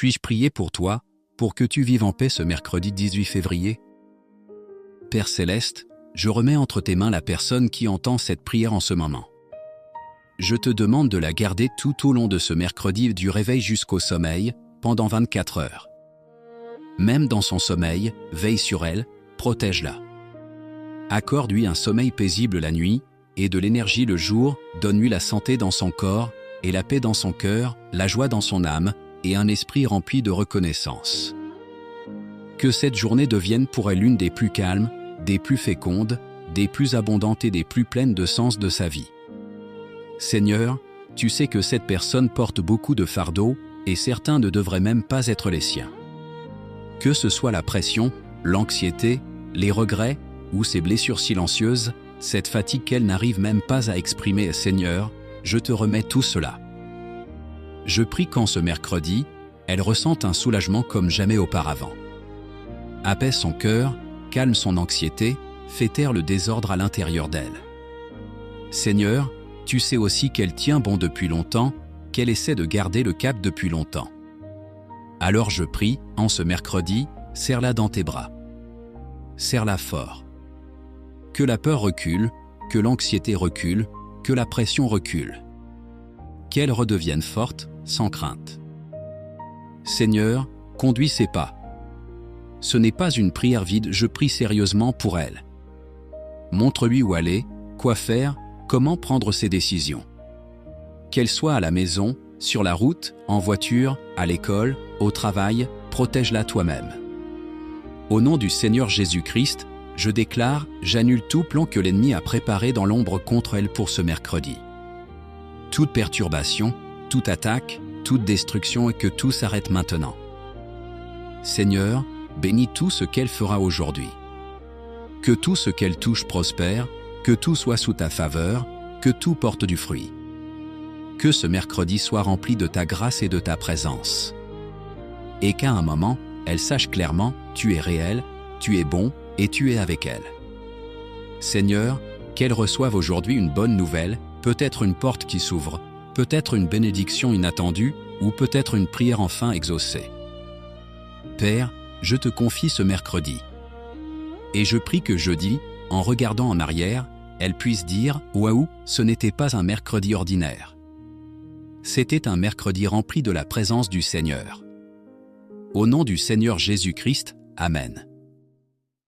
Puis-je prier pour toi, pour que tu vives en paix ce mercredi 18 février? Père Céleste, je remets entre tes mains la personne qui entend cette prière en ce moment. Je te demande de la garder tout au long de ce mercredi du réveil jusqu'au sommeil, pendant 24 heures. Même dans son sommeil, veille sur elle, protège-la. Accorde-lui un sommeil paisible la nuit, et de l'énergie le jour, donne-lui la santé dans son corps, et la paix dans son cœur, la joie dans son âme, et un esprit rempli de reconnaissance. Que cette journée devienne pour elle l'une des plus calmes, des plus fécondes, des plus abondantes et des plus pleines de sens de sa vie. Seigneur, tu sais que cette personne porte beaucoup de fardeaux, et certains ne devraient même pas être les siens. Que ce soit la pression, l'anxiété, les regrets, ou ces blessures silencieuses, cette fatigue qu'elle n'arrive même pas à exprimer, Seigneur, je te remets tout cela. Je prie qu'en ce mercredi, elle ressente un soulagement comme jamais auparavant. Apaise son cœur, calme son anxiété, fait taire le désordre à l'intérieur d'elle. Seigneur, tu sais aussi qu'elle tient bon depuis longtemps, qu'elle essaie de garder le cap depuis longtemps. Alors je prie, en ce mercredi, serre-la dans tes bras. Serre-la fort. Que la peur recule, que l'anxiété recule, que la pression recule. Qu'elle redevienne forte, sans crainte. Seigneur, conduis ses pas. Ce n'est pas une prière vide, je prie sérieusement pour elle. Montre-lui où aller, quoi faire, comment prendre ses décisions. Qu'elle soit à la maison, sur la route, en voiture, à l'école, au travail, protège-la toi-même. Au nom du Seigneur Jésus-Christ, je déclare, j'annule tout plan que l'ennemi a préparé dans l'ombre contre elle pour ce mercredi. Toute perturbation, toute attaque, toute destruction et que tout s'arrête maintenant. Seigneur, bénis tout ce qu'elle fera aujourd'hui. Que tout ce qu'elle touche prospère, que tout soit sous ta faveur, que tout porte du fruit. Que ce mercredi soit rempli de ta grâce et de ta présence. Et qu'à un moment, elle sache clairement, tu es réel, tu es bon, et tu es avec elle. Seigneur, qu'elle reçoive aujourd'hui une bonne nouvelle, peut-être une porte qui s'ouvre, peut-être une bénédiction inattendue, ou peut-être une prière enfin exaucée. Père, je te confie ce mercredi. Et je prie que jeudi, en regardant en arrière, elle puisse dire « Waouh, ce n'était pas un mercredi ordinaire. C'était un mercredi rempli de la présence du Seigneur. » Au nom du Seigneur Jésus-Christ, Amen.